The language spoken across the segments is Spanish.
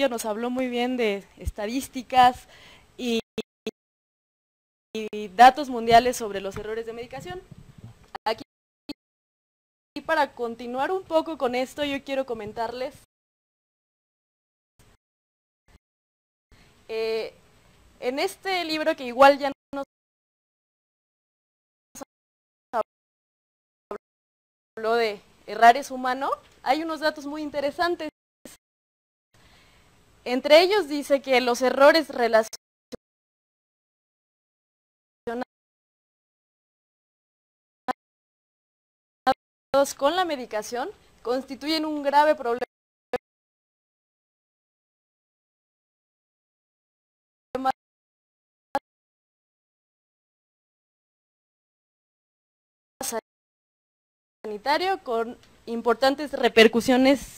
nos habló muy bien de estadísticas y datos mundiales sobre los errores de medicación. Aquí, para continuar un poco con esto, yo quiero comentarles en este libro, que igual ya nos habló de errar es humano, hay unos datos muy interesantes. Entre ellos dice que los errores relacionados con la medicación constituyen un grave problema sanitario con importantes repercusiones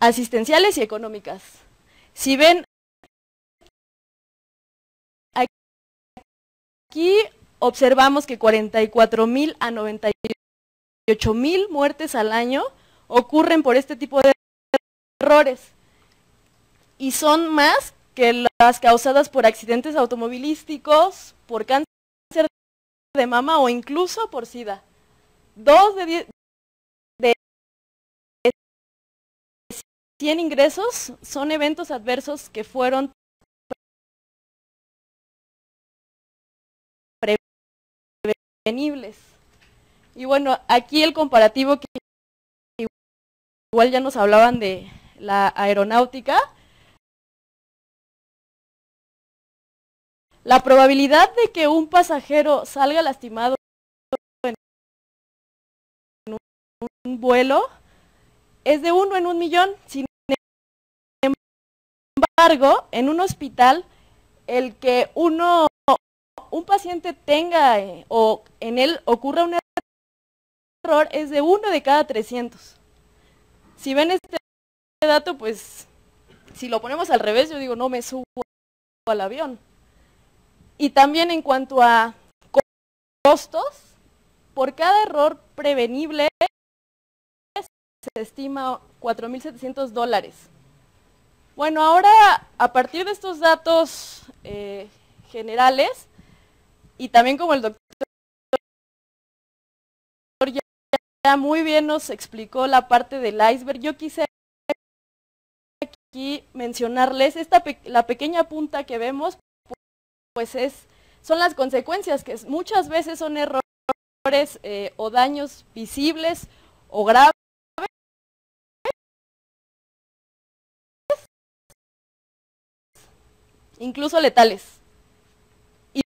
asistenciales y económicas. Si ven, aquí observamos que 44,000 a 98,000 muertes al año ocurren por este tipo de errores, y son más que las causadas por accidentes automovilísticos, por cáncer de mama o incluso por SIDA. 2 de 100 ingresos son eventos adversos que fueron prevenibles. Y bueno, aquí el comparativo, que igual ya nos hablaban de la aeronáutica. La probabilidad de que un pasajero salga lastimado en un vuelo es de 1 en 1,000,000. Sin embargo, en un hospital, el que un paciente tenga o en él ocurra un error es de 1 de cada 300. Si ven este dato, pues si lo ponemos al revés, yo digo, no me subo al avión. Y también en cuanto a costos, por cada error prevenible se estima $4,700. Bueno, ahora, a partir de estos datos generales, y también como el doctor ya muy bien nos explicó la parte del iceberg, yo quise aquí mencionarles la pequeña punta que vemos, pues son las consecuencias, que muchas veces son errores o daños visibles o graves, incluso letales. Y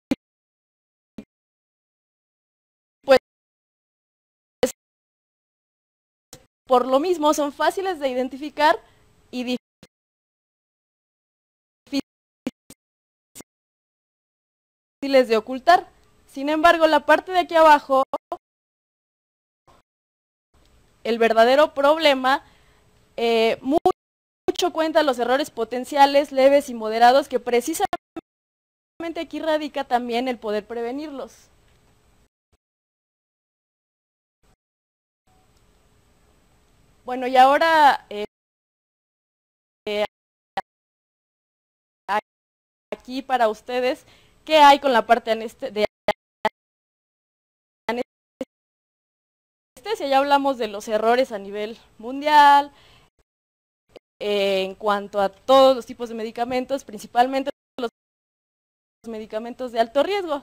pues por lo mismo son fáciles de identificar y difíciles de ocultar. Sin embargo, la parte de aquí abajo, el verdadero problema, mucho cuenta los errores potenciales, leves y moderados, que precisamente aquí radica también el poder prevenirlos. Bueno, y ahora aquí para ustedes, ¿qué hay con la parte de anestesia? Ya hablamos de los errores a nivel mundial, en cuanto a todos los tipos de medicamentos, principalmente los medicamentos de alto riesgo.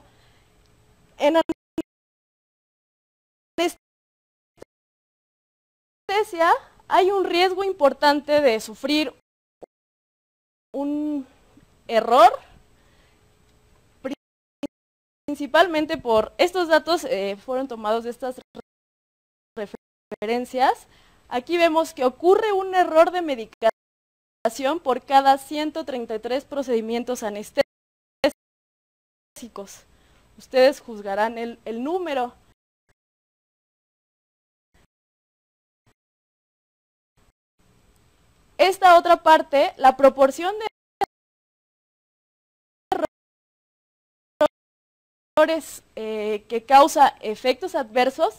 En anestesia hay un riesgo importante de sufrir un error, principalmente por estos datos fueron tomados de estas referencias. Aquí vemos que ocurre un error de medicación por cada 133 procedimientos anestésicos. Ustedes juzgarán el número. Esta otra parte, la proporción de errores que causa efectos adversos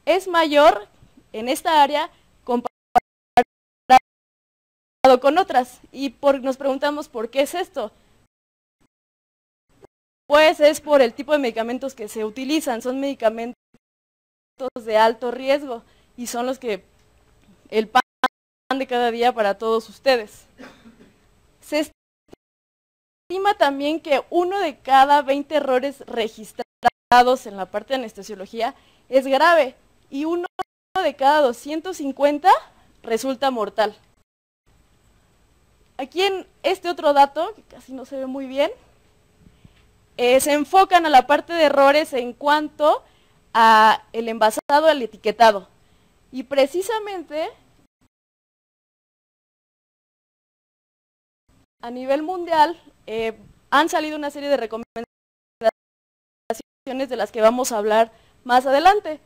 es mayor en esta área comparado con otras. Y nos preguntamos por qué es esto. Pues es por el tipo de medicamentos que se utilizan, son medicamentos de alto riesgo y son los que el pan de cada día para todos ustedes. Se estima también que 1 de cada 20 errores registrados en la parte de anestesiología es grave y 1 de cada 250 resulta mortal. Aquí en este otro dato, que casi no se ve muy bien, se enfocan a la parte de errores en cuanto a el envasado, al etiquetado. Y precisamente a nivel mundial han salido una serie de recomendaciones de las que vamos a hablar más adelante.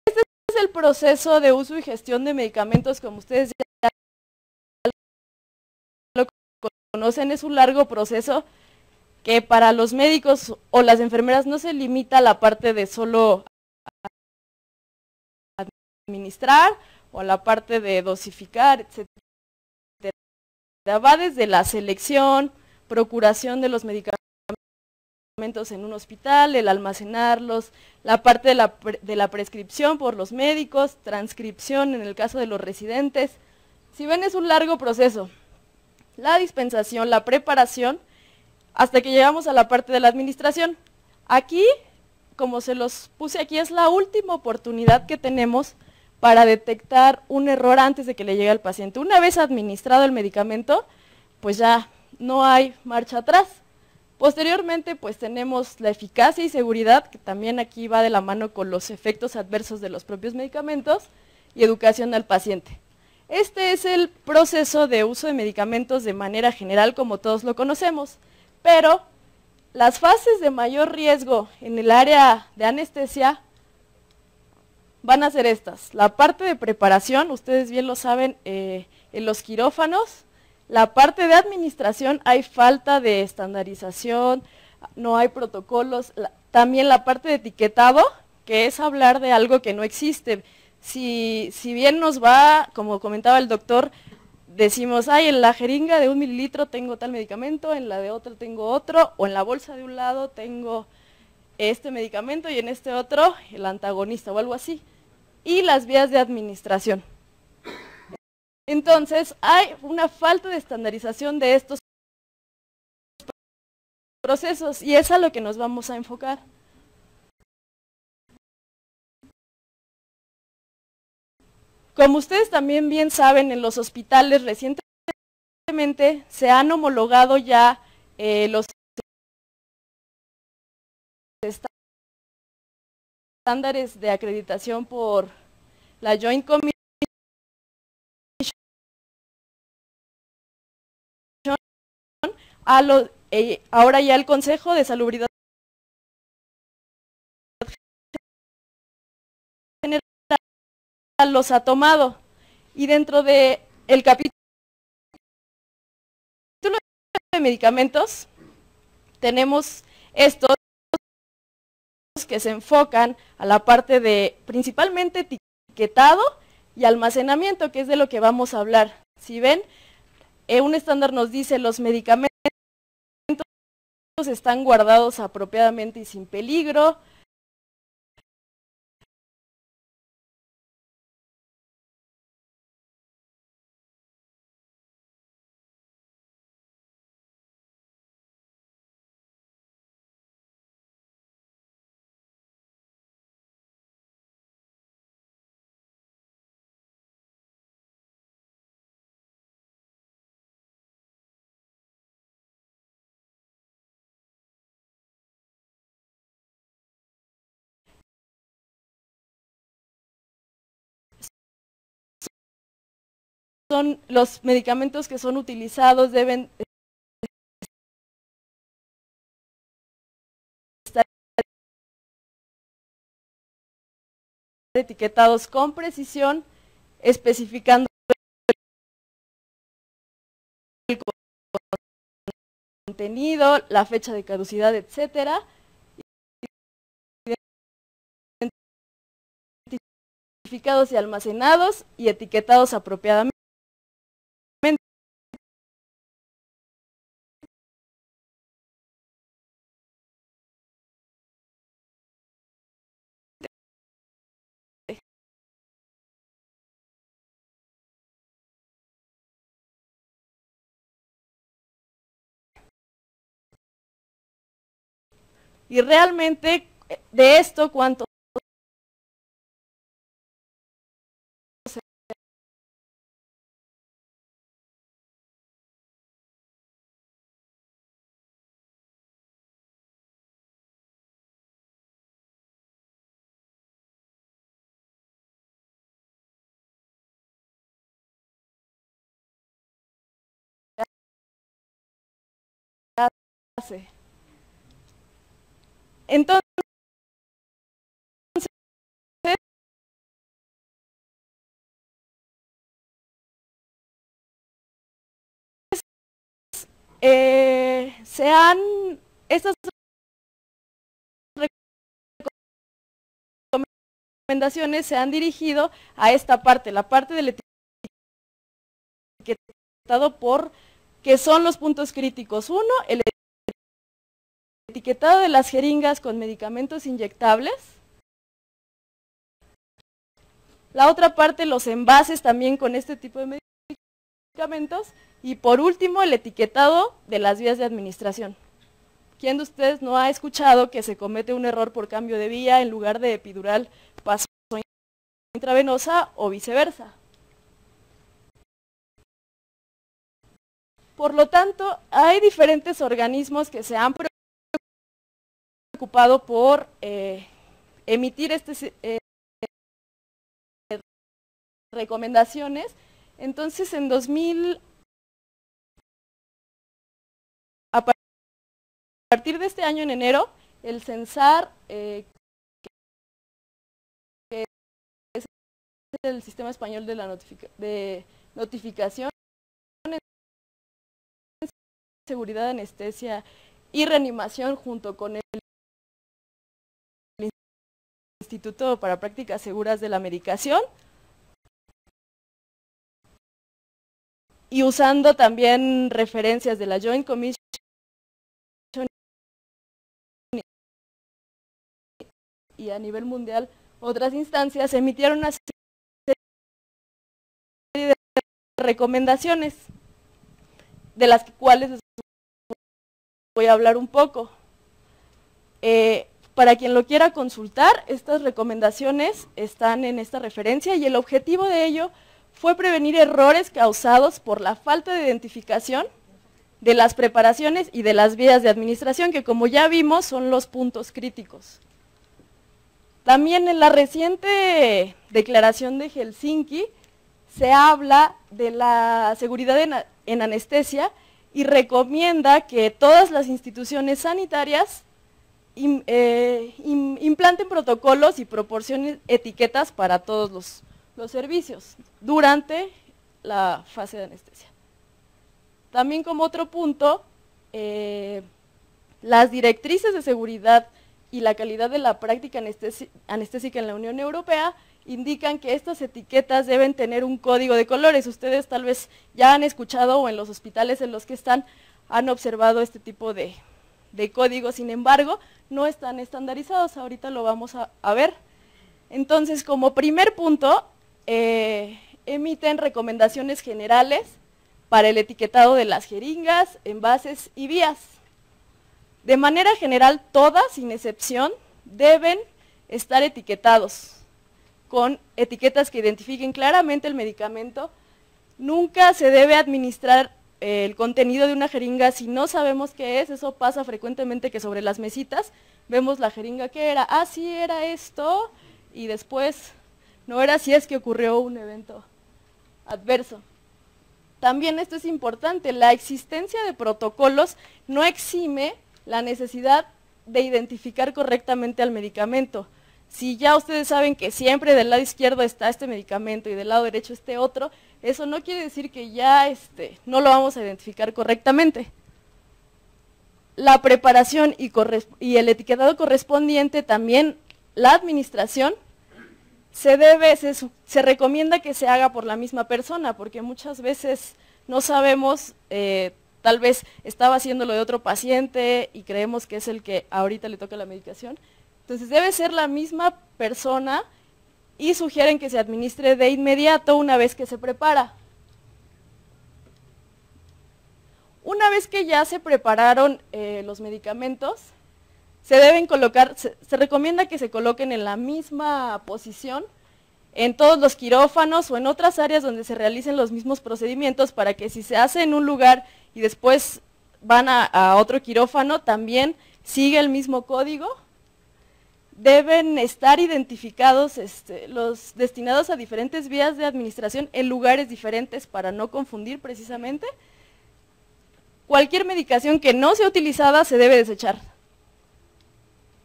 Este es el proceso de uso y gestión de medicamentos, como ustedes ya lo conocen, es un largo proceso que para los médicos o las enfermeras no se limita a la parte de solo administrar o a la parte de dosificar, etc. Va desde la selección, procuración de los medicamentos en un hospital, el almacenarlos, la parte de la prescripción por los médicos, transcripción en el caso de los residentes. Si ven, es un largo proceso. La dispensación, la preparación, hasta que llegamos a la parte de la administración. Aquí, como se los puse aquí, es la última oportunidad que tenemos para detectar un error antes de que le llegue al paciente. Una vez administrado el medicamento, pues ya no hay marcha atrás. Posteriormente, pues tenemos la eficacia y seguridad, que también aquí va de la mano con los efectos adversos de los propios medicamentos, y educación al paciente. Este es el proceso de uso de medicamentos de manera general, como todos lo conocemos, pero las fases de mayor riesgo en el área de anestesia van a ser estas. La parte de preparación, ustedes bien lo saben, en los quirófanos. La parte de administración, hay falta de estandarización, no hay protocolos. También la parte de etiquetado, que es hablar de algo que no existe. Si bien nos va, como comentaba el doctor, decimos, ay, en la jeringa de 1 mililitro tengo tal medicamento, en la de otro tengo otro, o en la bolsa de un lado tengo este medicamento y en este otro el antagonista o algo así. Y las vías de administración. Entonces, hay una falta de estandarización de estos procesos y es a lo que nos vamos a enfocar. Como ustedes también bien saben, en los hospitales recientemente se han homologado ya los estándares de acreditación por la Joint Commission ahora ya el Consejo de Salubridad General los ha tomado, y dentro de el capítulo de medicamentos tenemos estos que se enfocan a la parte de principalmente etiquetado y almacenamiento, que es de lo que vamos a hablar. Si ven, un estándar nos dice los medicamentos están guardados apropiadamente y sin peligro. Son los medicamentos que son utilizados, deben estar etiquetados con precisión, especificando el contenido, la fecha de caducidad, etcétera. identificados y almacenados y etiquetados apropiadamente. Y realmente, de esto, ¿cuánto hace? Entonces, estas recomendaciones se han dirigido a esta parte, la parte del etiquetado por, que son los puntos críticos. Uno, el etiquetado de las jeringas con medicamentos inyectables. La otra parte, los envases también con este tipo de medicamentos. Y por último, el etiquetado de las vías de administración. ¿Quién de ustedes no ha escuchado que se comete un error por cambio de vía en lugar de epidural paso intravenosa o viceversa? Por lo tanto, hay diferentes organismos que se han preocupado por emitir recomendaciones. Entonces, en 2000, a partir de este año, en enero, el CENSAR, que es el Sistema Español de Notificación, Seguridad, Anestesia y Reanimación, junto con el Instituto para Prácticas Seguras de la Medicación, y usando también referencias de la Joint Commission y a nivel mundial otras instancias, emitieron una serie de recomendaciones, de las cuales les voy a hablar un poco. Para quien lo quiera consultar, estas recomendaciones están en esta referencia y el objetivo de ello fue prevenir errores causados por la falta de identificación de las preparaciones y de las vías de administración, que como ya vimos son los puntos críticos. También en la reciente declaración de Helsinki se habla de la seguridad en anestesia y recomienda que todas las instituciones sanitarias implanten protocolos y proporcionen etiquetas para todos los servicios durante la fase de anestesia. También como otro punto, las directrices de seguridad y la calidad de la práctica anestésica en la Unión Europea indican que estas etiquetas deben tener un código de colores. Ustedes tal vez ya han escuchado o en los hospitales en los que están han observado este tipo de códigos, sin embargo, no están estandarizados, ahorita lo vamos a ver. Entonces, como primer punto, emiten recomendaciones generales para el etiquetado de las jeringas, envases y vías. De manera general, todas, sin excepción, deben estar etiquetados con etiquetas que identifiquen claramente el medicamento. Nunca se debe administrar el contenido de una jeringa si no sabemos qué es. Eso pasa frecuentemente, que sobre las mesitas vemos la jeringa que era, sí era esto, y después no era, si es que ocurrió un evento adverso. También esto es importante, la existencia de protocolos no exime la necesidad de identificar correctamente al medicamento. Si ya ustedes saben que siempre del lado izquierdo está este medicamento y del lado derecho este otro, eso no quiere decir que ya no lo vamos a identificar correctamente. La preparación y el etiquetado correspondiente, también la administración, se recomienda que se haga por la misma persona, porque muchas veces no sabemos, tal vez estaba haciendo lo de otro paciente y creemos que es el que ahorita le toca la medicación. Entonces debe ser la misma persona y sugieren que se administre de inmediato una vez que se prepara. Una vez que ya se prepararon los medicamentos, se deben colocar, se recomienda que se coloquen en la misma posición en todos los quirófanos o en otras áreas donde se realicen los mismos procedimientos, para que si se hace en un lugar y después van a otro quirófano, también sigue el mismo código. Deben estar identificados los destinados a diferentes vías de administración en lugares diferentes para no confundir precisamente. Cualquier medicación que no sea utilizada se debe desechar.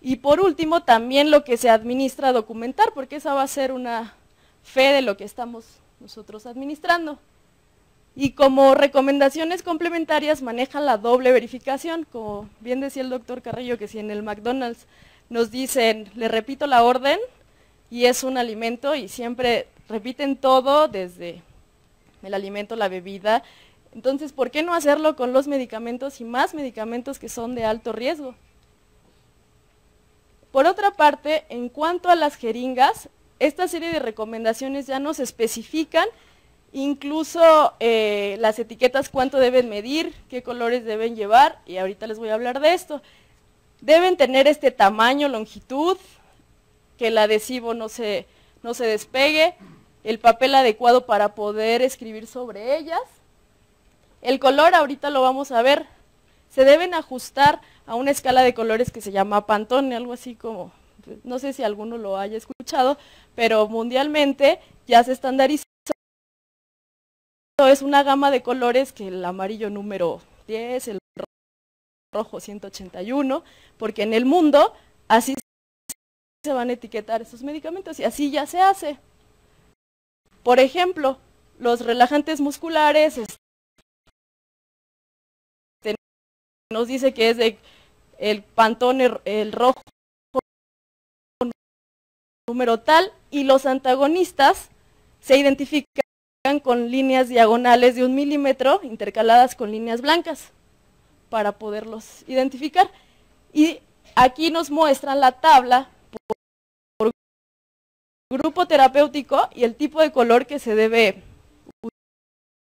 Y por último, también lo que se administra documentar, porque esa va a ser una fe de lo que estamos nosotros administrando. Y como recomendaciones complementarias manejan la doble verificación, como bien decía el doctor Carrillo, que si en el McDonald's nos dicen, le repito la orden, y es un alimento, y siempre repiten todo, desde el alimento, la bebida. Entonces, ¿por qué no hacerlo con los medicamentos y más medicamentos que son de alto riesgo? Por otra parte, en cuanto a las jeringas, esta serie de recomendaciones ya nos especifican, incluso las etiquetas, cuánto deben medir, qué colores deben llevar, y ahorita les voy a hablar de esto. Deben tener este tamaño, longitud, que el adhesivo no se despegue, el papel adecuado para poder escribir sobre ellas. El color, ahorita lo vamos a ver, se deben ajustar a una escala de colores que se llama Pantone, algo así como, no sé si alguno lo haya escuchado, pero mundialmente ya se estandarizó. Es una gama de colores, que el amarillo número 10, el rojo 181, porque en el mundo así se van a etiquetar esos medicamentos y así ya se hace. Por ejemplo, los relajantes musculares, nos dice que es de el Pantone, el rojo número tal, y los antagonistas se identifican con líneas diagonales de 1 milímetro intercaladas con líneas blancas para poderlos identificar. Y aquí nos muestran la tabla por grupo terapéutico y el tipo de color que se debe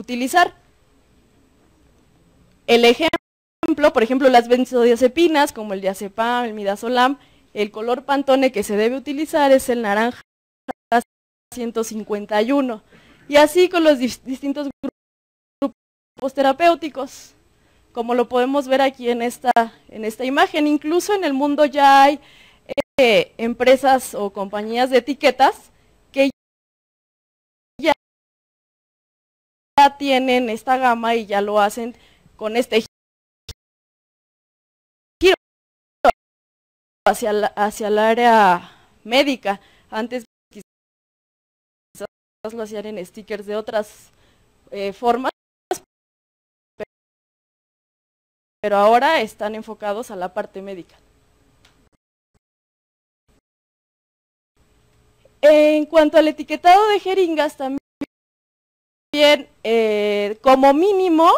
utilizar. El ejemplo, por ejemplo, las benzodiazepinas, como el diazepam, el midazolam, el color Pantone que se debe utilizar es el naranja 151. Y así con los distintos grupos terapéuticos, como lo podemos ver aquí en esta imagen. Incluso en el mundo ya hay empresas o compañías de etiquetas que ya tienen esta gama y ya lo hacen con este giro hacia el área médica. Antes quizás lo hacían en stickers de otras formas, pero ahora están enfocados a la parte médica. En cuanto al etiquetado de jeringas, también como mínimo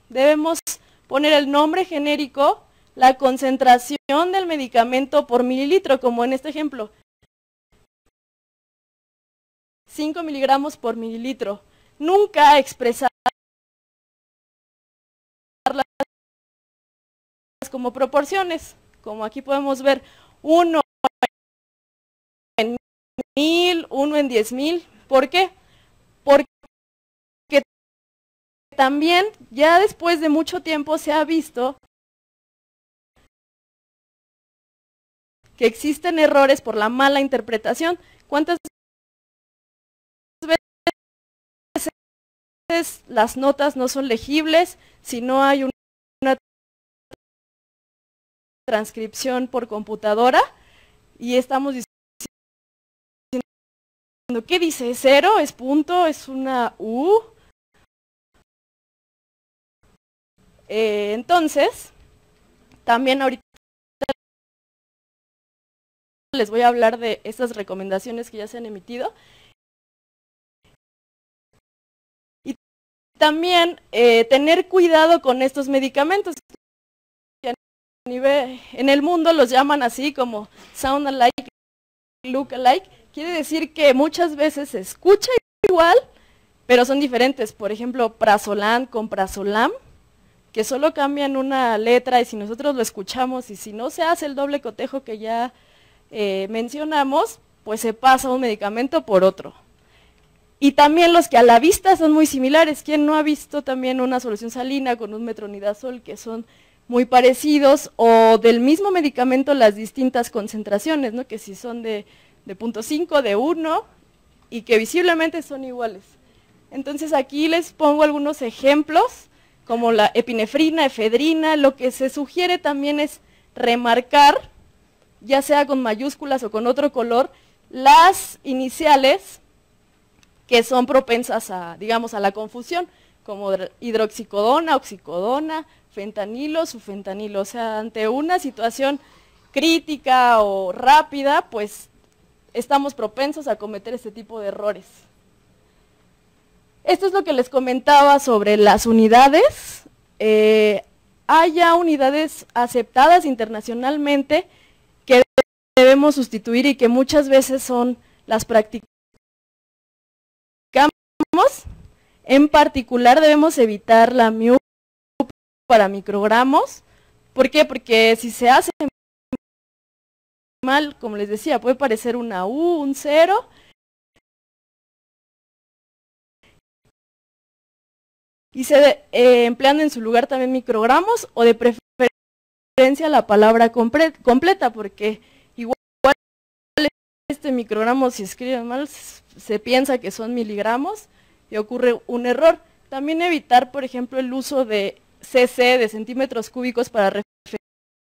debemos poner el nombre genérico, la concentración del medicamento por mililitro, como en este ejemplo, 5 miligramos por mililitro. Nunca expresar como proporciones, como aquí podemos ver, 1 en 1000, 1 en 10,000. ¿Por qué? Porque también ya después de mucho tiempo se ha visto que existen errores por la mala interpretación. ¿Cuántas veces las notas no son legibles si no hay una transcripción por computadora? Y estamos diciendo, ¿qué dice? ¿Es cero? ¿Es punto? ¿Es una U? Entonces, también ahorita les voy a hablar de estas recomendaciones que ya se han emitido. Y también tener cuidado con estos medicamentos. En el mundo los llaman así como sound alike, look alike. Quiere decir que muchas veces se escucha igual, pero son diferentes. Por ejemplo, prazolam con prazolam, que solo cambian una letra, y si nosotros lo escuchamos y si no se hace el doble cotejo que ya mencionamos, pues se pasa un medicamento por otro. Y también los que a la vista son muy similares. ¿Quién no ha visto también una solución salina con un metronidazol que son muy parecidos, o del mismo medicamento las distintas concentraciones, ¿no? Que si son de 0.5, de 1, y que visiblemente son iguales? Entonces aquí les pongo algunos ejemplos, como la epinefrina, efedrina. Lo que se sugiere también es remarcar, ya sea con mayúsculas o con otro color, las iniciales que son propensas a, digamos, a la confusión, como hidroxicodona, oxicodona, fentanilo, sufentanilo. O sea, ante una situación crítica o rápida, pues estamos propensos a cometer este tipo de errores. Esto es lo que les comentaba sobre las unidades. Hay ya unidades aceptadas internacionalmente que debemos sustituir y que muchas veces son las practicamos. En particular debemos evitar la MIU para microgramos. ¿Por qué? Porque si se hace mal, como les decía, puede parecer una U, un 0, y se emplean en su lugar también microgramos, o de preferencia la palabra completa, porque igual este microgramo, si escriben mal, se piensa que son miligramos y ocurre un error. También evitar, por ejemplo, el uso de cc, de centímetros cúbicos, para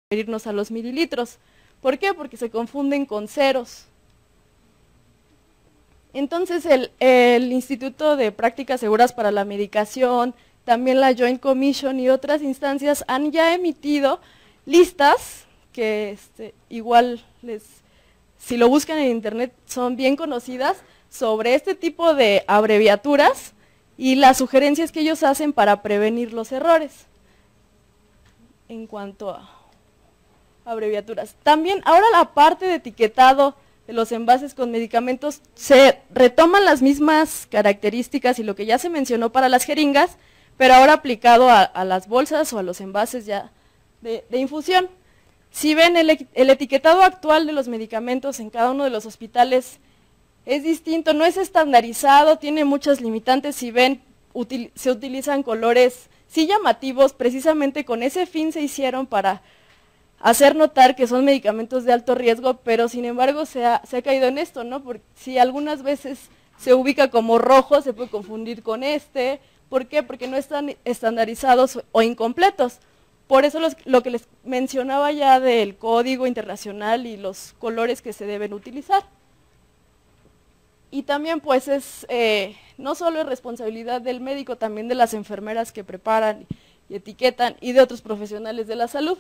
referirnos a los mililitros. ¿Por qué? Porque se confunden con ceros. Entonces el Instituto de Prácticas Seguras para la Medicación, también la Joint Commission y otras instancias han ya emitido listas que igual si lo buscan en internet son bien conocidas, sobre este tipo de abreviaturas y las sugerencias que ellos hacen para prevenir los errores en cuanto a abreviaturas. También ahora la parte de etiquetado de los envases con medicamentos, se retoman las mismas características y lo que ya se mencionó para las jeringas, pero ahora aplicado a las bolsas o a los envases ya de infusión. Si ven, el etiquetado actual de los medicamentos en cada uno de los hospitales es distinto, no es estandarizado, tiene muchas limitantes. Si ven, se utilizan colores sí llamativos, precisamente con ese fin se hicieron, para hacer notar que son medicamentos de alto riesgo, pero sin embargo se ha caído en esto, ¿no? Porque si algunas veces se ubica como rojo, se puede confundir con ¿por qué? Porque no están estandarizados o incompletos. Por eso lo que les mencionaba ya del código internacional y los colores que se deben utilizar. Y también pues no solo es responsabilidad del médico, también de las enfermeras que preparan y etiquetan, y de otros profesionales de la salud.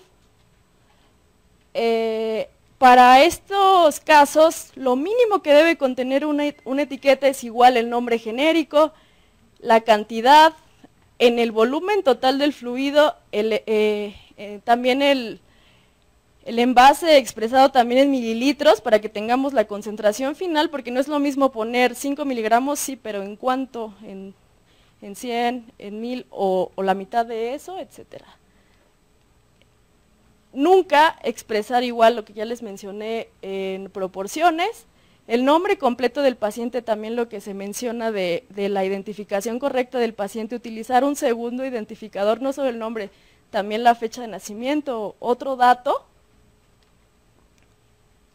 Para estos casos, lo mínimo que debe contener una etiqueta es igual el nombre genérico, la cantidad, en el volumen total del fluido, también el envase expresado también en mililitros, para que tengamos la concentración final, porque no es lo mismo poner 5 miligramos, sí, pero en cuánto, en 100, en 1000 o la mitad de eso, etcétera. Nunca expresar igual lo que ya les mencioné en proporciones. El nombre completo del paciente, también lo que se menciona de la identificación correcta del paciente, utilizar un segundo identificador, no solo el nombre, también la fecha de nacimiento, otro dato.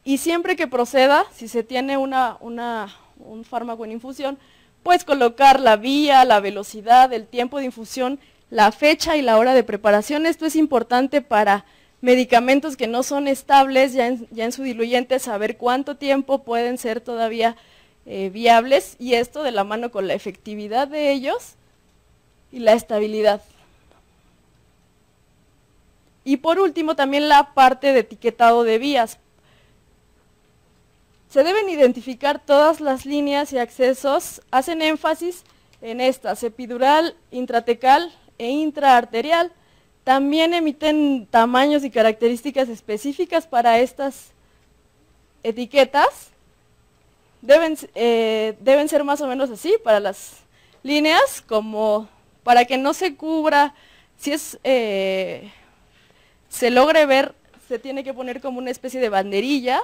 Y siempre que proceda, si se tiene un fármaco en infusión, pues colocar la vía, la velocidad, el tiempo de infusión, la fecha y la hora de preparación. Esto es importante para medicamentos que no son estables ya en su diluyente, saber cuánto tiempo pueden ser todavía viables, y esto de la mano con la efectividad de ellos y la estabilidad. Y por último también la parte de etiquetado de vías. se deben identificar todas las líneas y accesos, hacen énfasis en estas, epidural, intratecal e intraarterial. También emiten tamaños y características específicas para estas etiquetas. Deben ser más o menos así para las líneas, como para que no se cubra, si es, se logre ver, se tiene que poner como una especie de banderilla,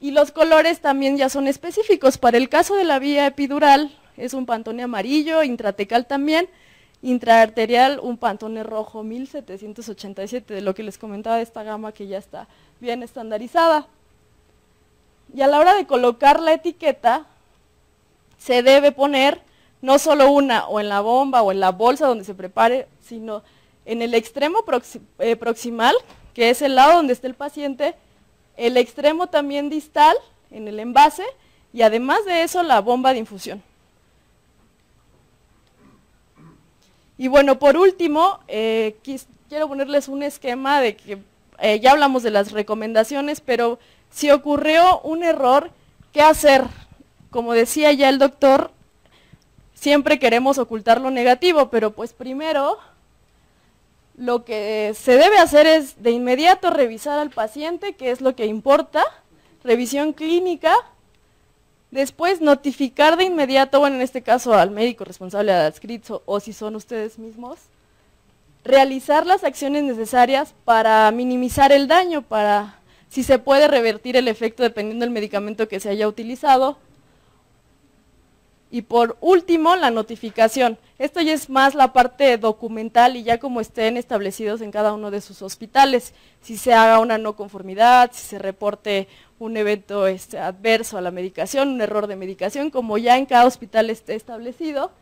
y los colores también ya son específicos. Para el caso de la vía epidural es un Pantone amarillo, intratecal también, intraarterial un Pantone rojo 1787, de lo que les comentaba de esta gama que ya está bien estandarizada. Y a la hora de colocar la etiqueta, se debe poner no solo una o en la bomba o en la bolsa donde se prepare, sino en el extremo proximal, que es el lado donde está el paciente, el extremo también distal, en el envase, y además de eso la bomba de infusión. Y bueno, por último, quiero ponerles un esquema de que ya hablamos de las recomendaciones, pero si ocurrió un error, ¿qué hacer? Como decía ya el doctor, siempre queremos ocultar lo negativo, pero pues primero lo que se debe hacer es de inmediato revisar al paciente, que es lo que importa, revisión clínica, después notificar de inmediato, bueno, en este caso al médico responsable de adscrito o si son ustedes mismos, realizar las acciones necesarias para minimizar el daño, para si se puede revertir el efecto dependiendo del medicamento que se haya utilizado. Y por último, la notificación. Esto ya es más la parte documental y ya como estén establecidos en cada uno de sus hospitales. Si se haga una no conformidad, si se reporte un evento adverso a la medicación, un error de medicación, como ya en cada hospital esté establecido.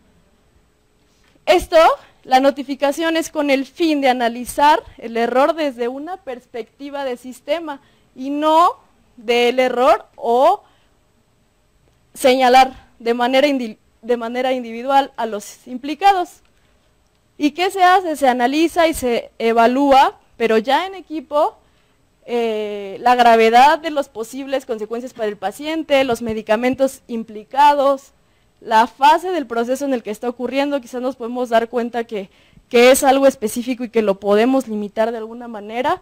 Esto, la notificación es con el fin de analizar el error desde una perspectiva de sistema y no del error o señalar de manera individual a los implicados. ¿Y qué se hace? Se analiza y se evalúa, pero ya en equipo, la gravedad de las posibles consecuencias para el paciente, los medicamentos implicados, la fase del proceso en el que está ocurriendo. Quizás nos podemos dar cuenta que es algo específico y que lo podemos limitar de alguna manera.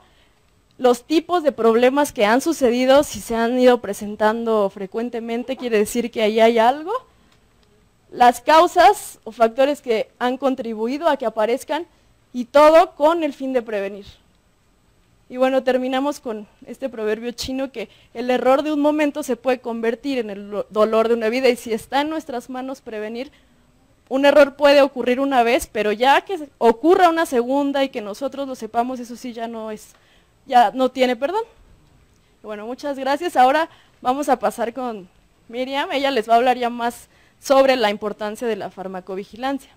Los tipos de problemas que han sucedido, si se han ido presentando frecuentemente, quiere decir que ahí hay algo. Las causas o factores que han contribuido a que aparezcan, y todo con el fin de prevenir. Y bueno, terminamos con este proverbio chino que el error de un momento se puede convertir en el dolor de una vida, y si está en nuestras manos prevenir, un error puede ocurrir una vez, pero ya que ocurra una segunda y que nosotros lo sepamos, eso sí ya no tiene perdón. Bueno, muchas gracias. Ahora vamos a pasar con Miriam. Ella les va a hablar ya más sobre la importancia de la farmacovigilancia.